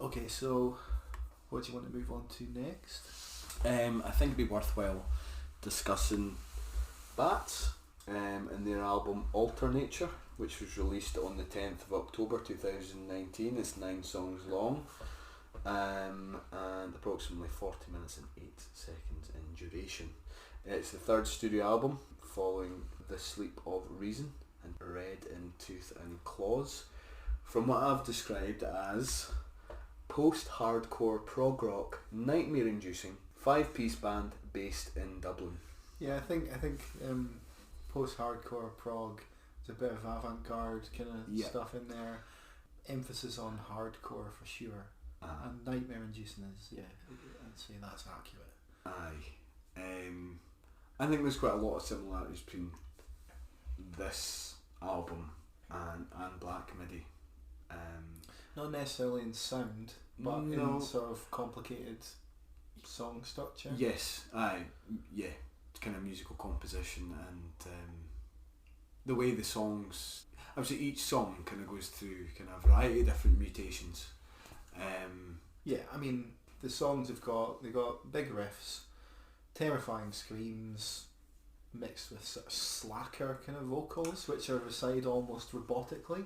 Okay, so what do you want to move on to next? I think it'd be worthwhile discussing Bats and their album Alternature, which was released on the 10th of October 2019. It's 9 songs long and approximately 40 minutes and 8 seconds in duration. It's the third studio album following The Sleep of Reason and Red in Tooth and Claws, from what I've described as post-hardcore prog rock, nightmare-inducing, 5-piece band based in Dublin. Yeah, I think post-hardcore prog, there's a bit of avant-garde kind of stuff in there. Emphasis on hardcore for sure. And nightmare-inducing is, I'd say that's accurate. Aye. I think there's quite a lot of similarities between this album and Black Midi. Not necessarily in sound, but in sort of complicated song structure. Yes, kind of musical composition and the way the songs. I would say each song kind of goes through kind of a variety of different mutations. I mean the songs they got big riffs, terrifying screams, mixed with sort of slacker kind of vocals, which are recited almost robotically.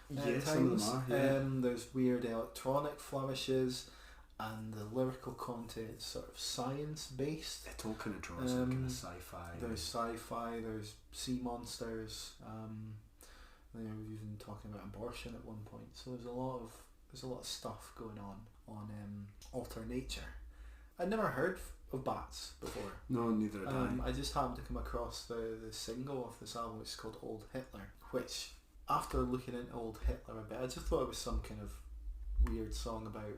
Yes, some of them are. Yeah. There's weird electronic flourishes, and the lyrical content is sort of science based. It all kind of draws some kind of sci-fi. There's sci-fi. There's sea monsters. They were even talking about abortion at one point. So there's a lot of stuff going on Alternature. I'd never heard of Bats before. No, neither had I. I just happened to come across the single of this album, which is called Old Hitler, which, after looking into Old Hitler a bit, I just thought it was some kind of weird song about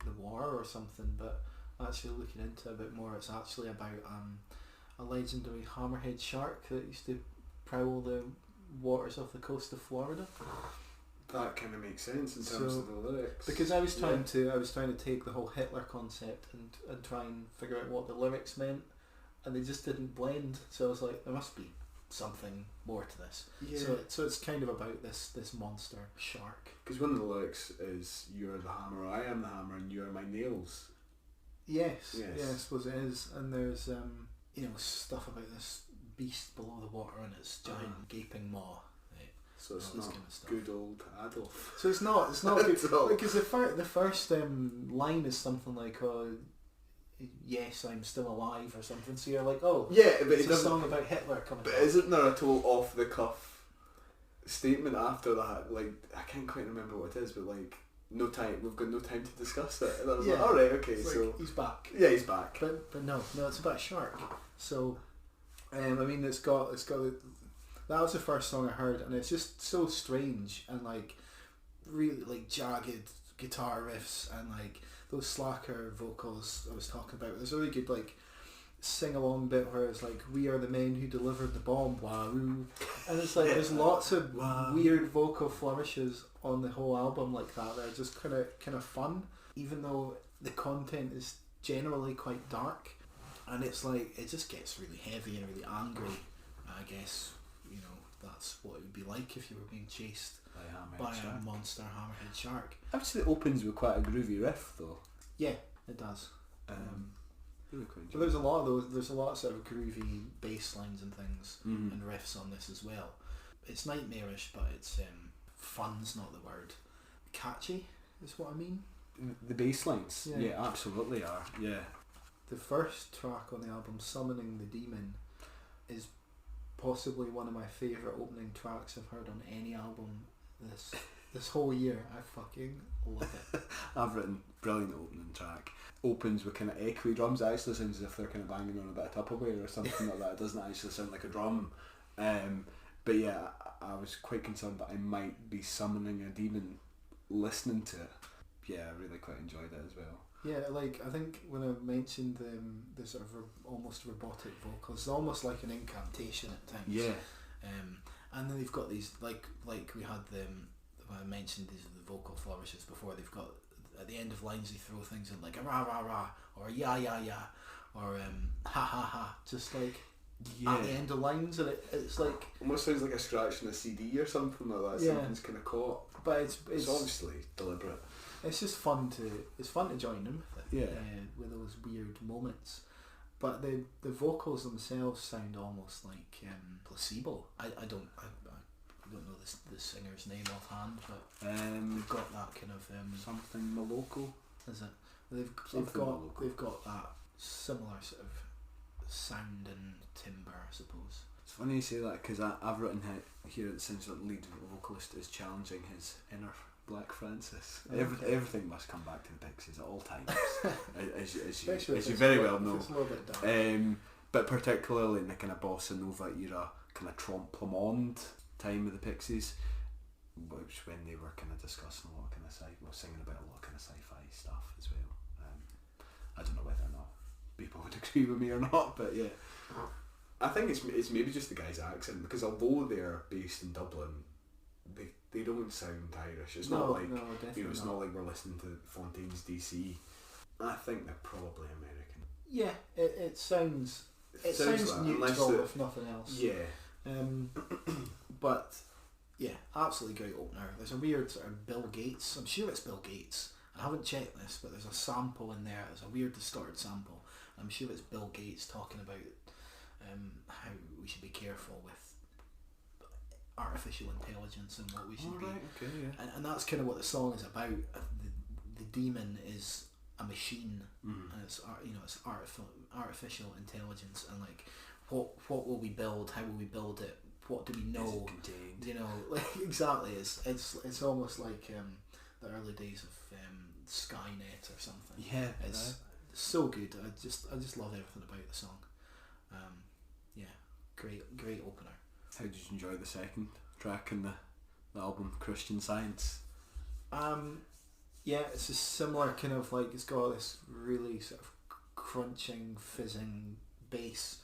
the war or something, but actually looking into it a bit more, it's actually about a legendary hammerhead shark that used to prowl the waters off the coast of Florida. That kind of makes sense in terms of the lyrics. Because I was trying to take the whole Hitler concept and try and figure out what the lyrics meant, and they just didn't blend. So I was like, there must be something more to this. Yeah. So it's kind of about this monster shark. Because one of the lyrics is, "You're the hammer, I am the hammer, and you are my nails." Yes. Yeah, I suppose it is. And there's stuff about this beast below the water and its giant gaping maw. So it's not kind of good old Adolf. So it's not good. Because the first line is something like, "Yes, I'm still alive" or something. So you're like, oh, yeah, but it's a song about Hitler coming. But isn't there a total off the cuff statement after that? Like, I can't quite remember what it is, but like, no time. We've got no time to discuss it. And I was like, all right, okay, it's so like, he's back. Yeah, he's back. But no, it's about a shark. So, I mean, it's got. That was the first song I heard, and it's just so strange and like really like jagged guitar riffs and like those slacker vocals I was talking about. There's a really good like sing along bit where it's like, "We are the men who delivered the bomb, wahoo," and it's like there's lots of weird vocal flourishes on the whole album like that. They're just kind of fun, even though the content is generally quite dark, and it's like it just gets really heavy and really angry. I guess. That's what it would be like if you were being chased by a monster hammerhead shark. I would say it opens with quite a groovy riff though. Yeah, it does. Really quite but there's a lot of those. There's a lot of sort of groovy bass lines and things and riffs on this as well. It's nightmarish, but it's fun's not the word. Catchy is what I mean. The bass lines, yeah, absolutely are. Yeah. The first track on the album, "Summoning the Demon," is possibly one of my favourite opening tracks I've heard on any album this whole year. I fucking love it. I've written brilliant opening track. Opens with kind of echoey drums. It actually sounds as if they're kind of banging on a bit of Tupperware or something like that. It doesn't actually sound like a drum. But yeah, I was quite concerned that I might be summoning a demon listening to it. Yeah, I really quite enjoyed it as well. Yeah, like I think when I mentioned the sort of almost robotic vocals, it's almost like an incantation at times. Yeah. And then they've got these like we had them. I mentioned these the vocal flourishes before. They've got at the end of lines they throw things in like a rah rah rah or yeah yeah yeah or ha ha ha, just like at the end of lines, and it's like almost sounds like a scratch in a CD or something like that. Yeah. Something's kind of caught. But it's obviously deliberate. it's just fun to join them with those weird moments. But the vocals themselves sound almost like placebo. I don't know the singer's name offhand, but they've got that kind of something Maloko. Is it? They've got that similar sort of sound and timbre, I suppose. It's funny you say that because I've written here it sounds like the lead vocalist is challenging his inner Black Francis. Okay. Everything must come back to the Pixies at all times, as you very well know. It's a little bit dark. But particularly in the kind of bossa nova era, kind of trompe le monde time of the Pixies, which when they were kind of discussing a lot of kind of singing about a lot of kind of sci-fi stuff as well. I don't know whether or not people would agree with me or not, but yeah, I think it's maybe just the guy's accent, because although they're based in Dublin, they don't sound Irish. It's not like it's not like we're listening to Fontaines DC. I think they're probably American. Yeah, it sounds like neutral if nothing else. Yeah. But yeah, absolutely great opener. There's a weird sort of Bill Gates. I'm sure it's Bill Gates. I haven't checked this, but there's a sample in there. There's a weird distorted sample. I'm sure it's Bill Gates talking about how we should be careful with artificial intelligence and what we should be. Okay, yeah. And that's kind of what the song is about. The demon is a machine, and it's it's artificial intelligence, and like what will we build? How will we build it? What do we know? Like exactly. It's almost like the early days of Skynet or something. Yeah, it's so good. I just love everything about the song. Great opener. How did you enjoy the second track in the album, Christian Science? Yeah, it's a similar kind of like, it's got this really sort of crunching, fizzing bass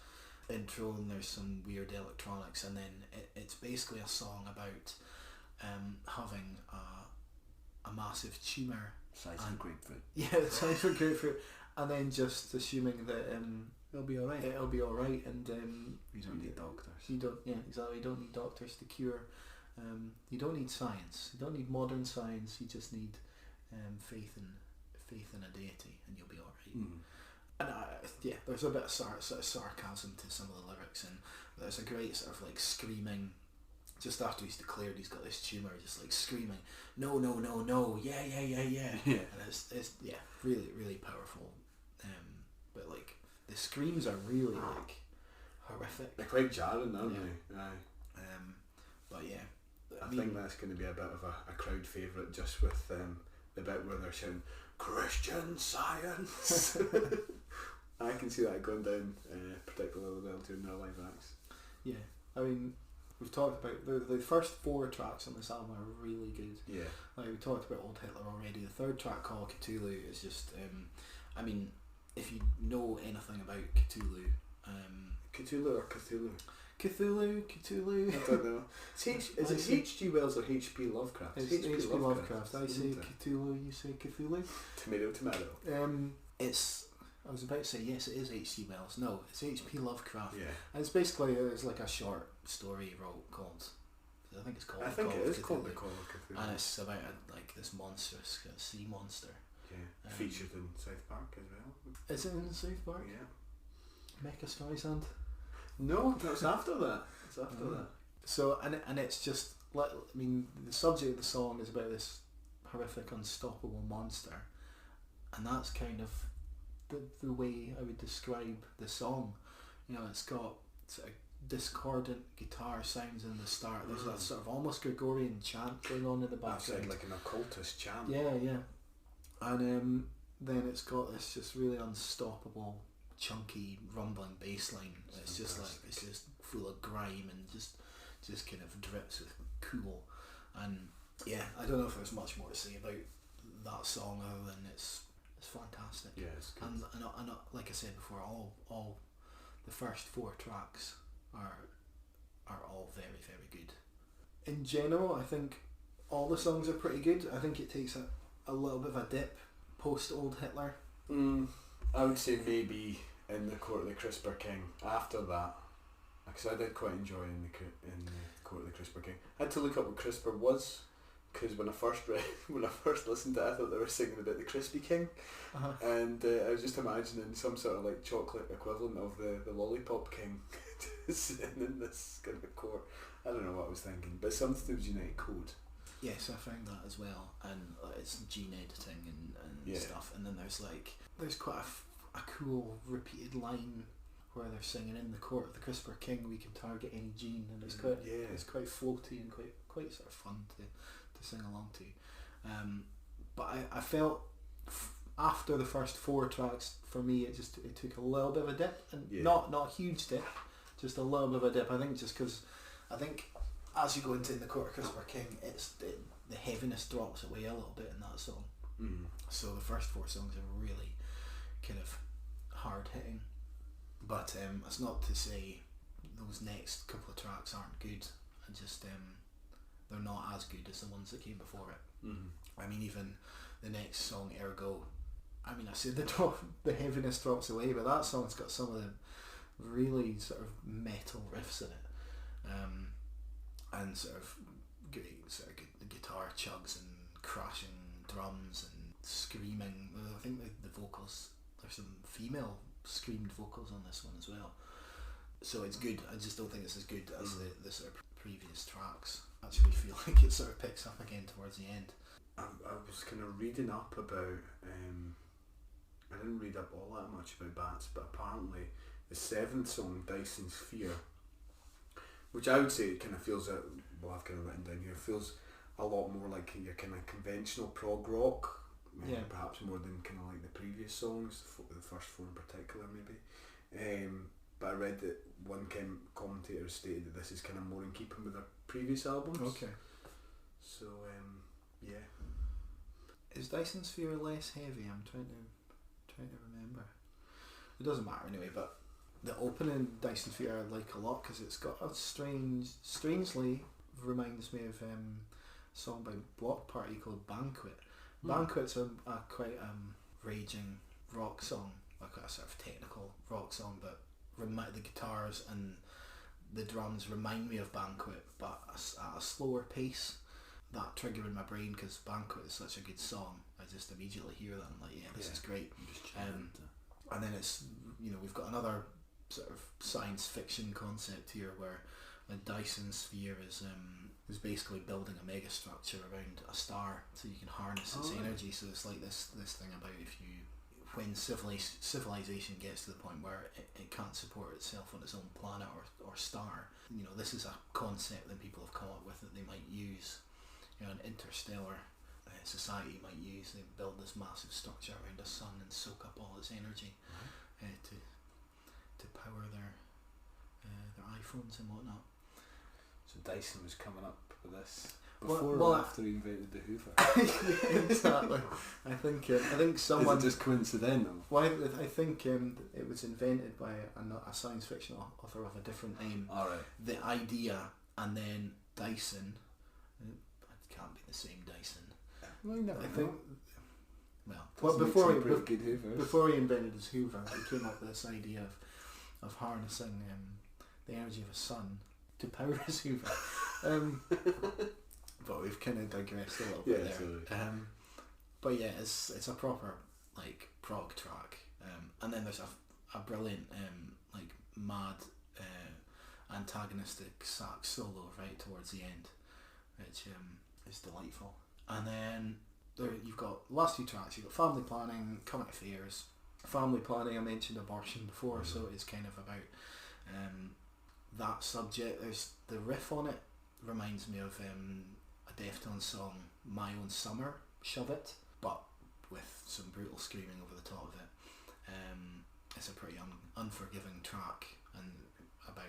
intro, and there's some weird electronics, and then it's basically a song about having a massive tumour. Size of a grapefruit. Yeah, the size of a grapefruit, and then just assuming that it'll be alright. It'll be alright, and you don't need doctors. You don't. Yeah, exactly. You don't need doctors to cure. You don't need science. You don't need modern science. You just need faith in a deity, and you'll be alright. And there's a bit of sort of sarcasm to some of the lyrics, and there's a great sort of like screaming. Just after he's declared he's got this tumour, just like screaming, no, yeah. And it's really, really powerful. But like the screams are really like horrific. They're quite jarring, aren't they? Aye. But yeah, I think that's going to be a bit of a crowd favourite, just with the bit where they're shouting Christian Science. I can see that going down particularly well during their live acts. Yeah, I mean, we've talked about the first 4 tracks on this album are really good. Yeah. Like we talked about Old Hitler already. The third track called Cthulhu is just, I mean, if you know anything about Cthulhu, Cthulhu or Cthulhu? Cthulhu. I don't know. Is it H.G. Wells or H.P. Lovecraft? It's H.P. Lovecraft. I say Cthulhu, you say Cthulhu. Tomato. I was about to say yes, it is H.G. Wells. No, it's H.P. Lovecraft. Yeah. And it's basically it's like a short story he wrote called. I think it's called. I think it is called The Call of Cthulhu. And it's about like this monstrous sea monster. Yeah. Featured in South Park as well. Is it in South Park? Yeah. Mecha Streisand. No, that's after that. It's after that. So and it's just like, I mean, the subject of the song is about this horrific, unstoppable monster, and that's kind of the way I would describe the song. You know, it's got sort of discordant guitar sounds in the start. There's that sort of almost Gregorian chant going on in the background. Like an occultist chant. Yeah. And then it's got this just really unstoppable, chunky, rumbling bass line. It's just like, it's just full of grime and just kind of drips with cool. And yeah, I don't know if there's much more to say about that song other than it's fantastic. Yeah, it's good. And like I said before, all the first 4 tracks are all very, very good. In general, I think all the songs are pretty good. I think it takes a little bit of a dip post Old Hitler. I would say maybe in the Court of the CRISPR King after that, because I did quite enjoy in the Court of the CRISPR King. I had to look up what CRISPR was, because when I first listened to it, I thought they were singing about the Crispy King, Uh-huh. and I was just imagining some sort of like chocolate equivalent of the Lollipop King sitting in this kind of court. I don't know what I was thinking, but something to do with genetic code. Yes, I found that as well, and it's gene editing and Yeah. stuff. And then there's quite a cool repeated line where they're singing, "In the court of the CRISPR King, we can target any gene," and it's quite floaty and quite sort of fun to sing along to. But I felt after the first 4 tracks, for me, it took a little bit of a dip, and not a huge dip, just a little bit of a dip. I think just because as you go into "In the Court of CRISPR King," the heaviness drops away a little bit in that song. Mm. So the first 4 songs are really kind of hard hitting, but it's not to say those next couple of tracks aren't good. And just they're not as good as the ones that came before it. Mm. I mean, even the next song, "Ergo," I mean, I said the heaviness drops away, but that song's got some of the really sort of metal riffs in it, and sort of good guitar chugs and crashing drums and screaming. I think the vocals, there's some female screamed vocals on this one as well. So it's good. I just don't think it's as good as the sort of previous tracks. I actually feel like it sort of picks up again towards the end. I was kind of reading up about. I didn't read up all that much about Bats, but apparently the 7th song, "Dyson's Fear," which I would say kind of feels I've kind of written down here, feels a lot more like your kind of conventional prog rock, perhaps more than kind of like the previous songs, the first 4 in particular maybe. But I read that one commentator stated that this is kind of more in keeping with their previous albums. Okay. So yeah. Is Dyson's Fear less heavy? I'm trying to remember. It doesn't matter anyway, but the opening Dyson Fear I like a lot because it's got a strangely reminds me of a song by Block Party called "Banquet." Banquet's a quite raging rock song, like a sort of technical rock song, but the guitars and the drums remind me of Banquet, but at a slower pace. That trigger in my brain because Banquet is such a good song. I just immediately hear that and I'm like, this is great. And then it's, we've got another sort of science fiction concept here where the Dyson Sphere is basically building a mega structure around a star so you can harness its energy. So it's like this thing about when civilization gets to the point where it can't support itself on its own planet or star, this is a concept that people have come up with that they might use. An interstellar society might use. They build this massive structure around a sun and soak up all its energy to power their iPhones and whatnot. So Dyson was coming up with this before or after he invented the Hoover. Yeah, exactly. I think someone. Is it just coincidental? Well, I think it was invented by a science fiction author of a different name. All right. The idea, and then Dyson. It can't be the same Dyson. Well, you never know. Before he invented his Hoover, he came up with this idea of harnessing the energy of a sun to power his Hoover. But we've kind of digressed a little bit there. But yeah, it's a proper like prog track, and then there's a brilliant like mad antagonistic sax solo right towards the end, which is delightful. And then you've got last 2 tracks. You've got Family Planning, Current Affairs. Family Planning, I mentioned abortion before, so it's kind of about that subject. There's the riff on it reminds me of a Deftones song, "My Own Summer," "Shove It," but with some brutal screaming over the top of it. It's a pretty unforgiving track, and about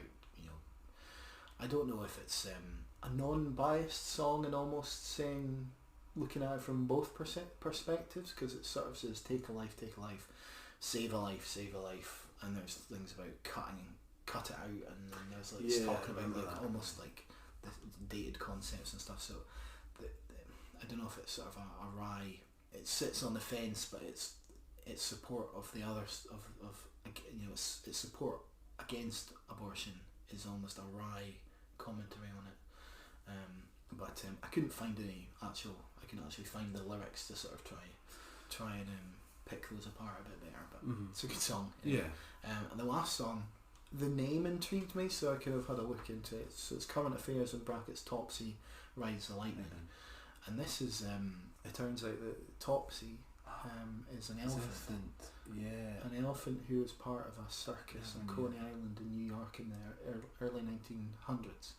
I don't know if it's a non-biased song and almost saying, looking at it from both perspectives, because it sort of says take a life, save a life, and there's things about cut it out, and then there's like talking about like almost like the dated concepts and stuff. So I don't know if it's sort of a wry. It sits on the fence, but its support of the others its support against abortion is almost a wry commentary on it. but I couldn't find any actual. I can actually find the lyrics to sort of try and pick those apart a bit better. But it's a good song. Yeah. And the last song, the name intrigued me, so I kind of had a look into it. So it's Current Affairs in brackets Topsy Rides the Lightning, and this is it turns out that Topsy is an elephant. Yeah. An elephant who was part of a circus on Coney Island in New York in the early 1900s,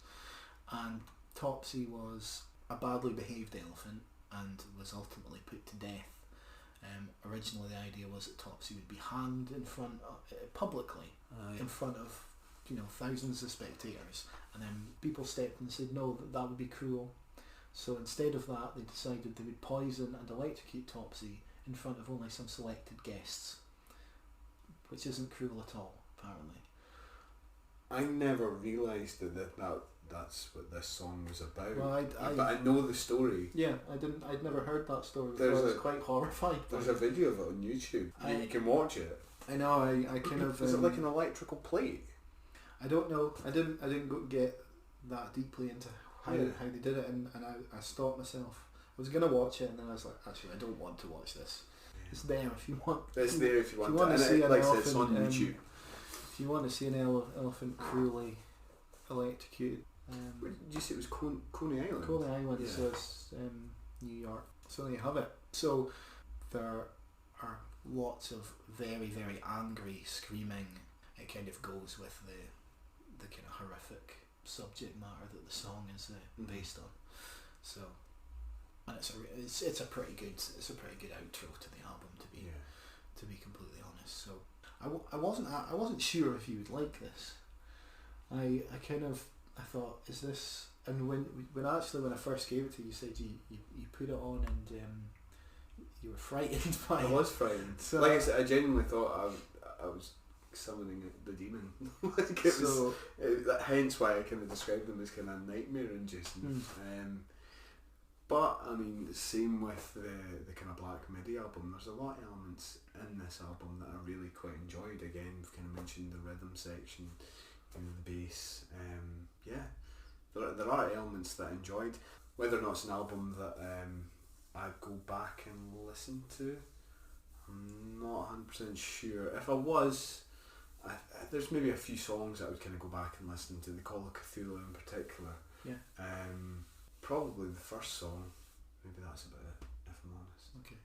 and Topsy was a badly behaved elephant and was ultimately put to death. Originally, the idea was that Topsy would be hanged in front publicly in front of thousands of spectators, and then people stepped in and said no, that would be cruel. So instead of that, they decided they would poison and electrocute Topsy in front of only some selected guests, which isn't cruel at all, apparently. I never realised that's what this song was about. Well, but I know the story. Yeah, I'd never heard that story before. I was quite horrified. There's a video of it on YouTube. You can watch it. I know. I kind of. Is it like an electrical plate? I don't know. I didn't get that deeply into how they did it, and I stopped myself. I was gonna watch it, and then I was like, actually, I don't want to watch this. It's there if you want. It's there if you want. To see an elephant, it's on YouTube. If you want to see an elephant cruelly electrocuted. Did you say it was Coney Island? Coney Island, so it's New York. So there you have it. So there are lots of very, very angry screaming. It kind of goes with the kind of horrific subject matter that the song is based on. So, and it's a pretty good outro to the album, to be completely honest. So I wasn't sure if you would like this. I thought, is this, and when I first gave it to you, you said you put it on and you were frightened by it. I was frightened. So, like I said, I genuinely thought I was summoning the demon. Hence why I kind of described them as kind of nightmare inducing. But I mean, same with the kind of Black Midi album. There's a lot of elements in this album that I really quite enjoyed. Again, we've kind of mentioned the rhythm section, the bass. There are elements that I enjoyed. Whether or not it's an album that I go back and listen to, I'm not 100% sure. If I was, there's maybe a few songs that I would kind of go back and listen to. The Call of Cthulhu in particular. Yeah. Probably the first song. Maybe that's about it, if I'm honest. Okay.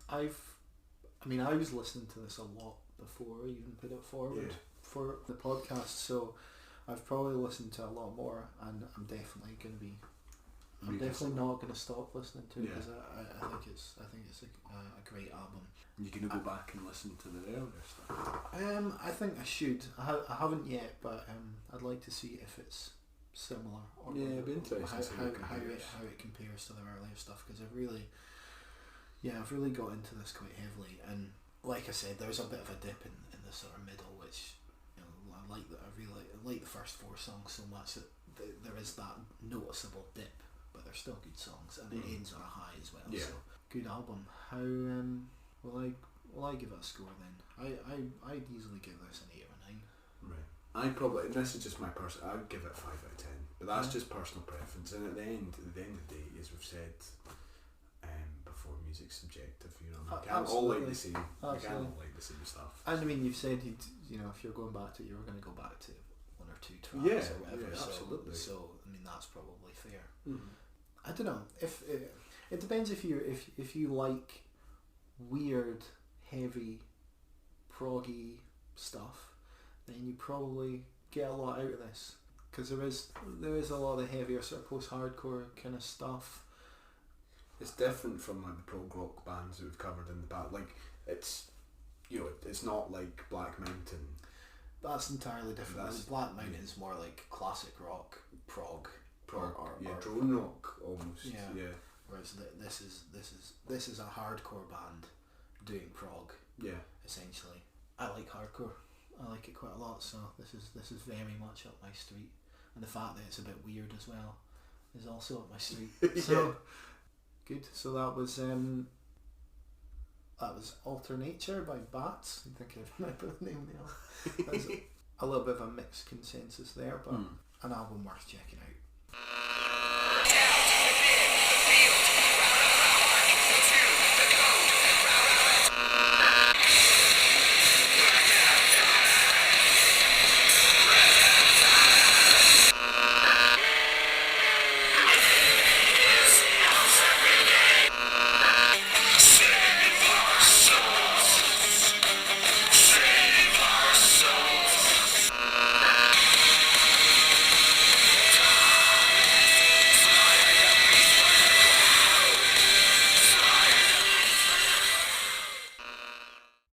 I was listening to this a lot before I even put it forward for the podcast, so I've probably listened to a lot more, and I'm definitely not going to stop listening to it because I think it's a great album. You can go back and listen to the earlier stuff. I think I should. I haven't yet, but I'd like to see if it's similar or it'd be interesting how it compares to the earlier stuff, because I've really got into this quite heavily, and like I said, there's a bit of a dip in the sort of middle, which I like that. I really like the first 4 songs so much that there is that noticeable dip, but they're still good songs, and it ends on a high as well. So good album. How will I give it a score then? I'd easily give this an 8 or 9. Right. This is just my I would give it 5 out of 10, but that's just personal preference. And at the end of the day, as we've said before, music's subjective. I can't all like the same. I can't all like the same stuff. And I mean, you've said if you're going back to it, you were going to go back to 1 or 2 tracks or whatever. Yeah, absolutely. So I mean, that's probably fair. Mm-hmm. I don't know if it depends if you like weird, heavy, proggy stuff, then you probably get a lot out of this, because there is a lot of the heavier sort of post-hardcore kind of stuff. It's different from like the prog rock bands that we've covered in the past. Like it's not like Black Mountain. That's entirely different. Black Mountain is more like classic rock, prog, or drone rock almost. Yeah. Whereas this is a hardcore band doing prog. Yeah. Essentially, I like hardcore. I like it quite a lot. So this is very much up my street, and the fact that it's a bit weird as well is also up my street. So good. So that was Alter Nature by Bats. I think I remember the name now. There's a little bit of a mixed consensus there, but an album worth checking out.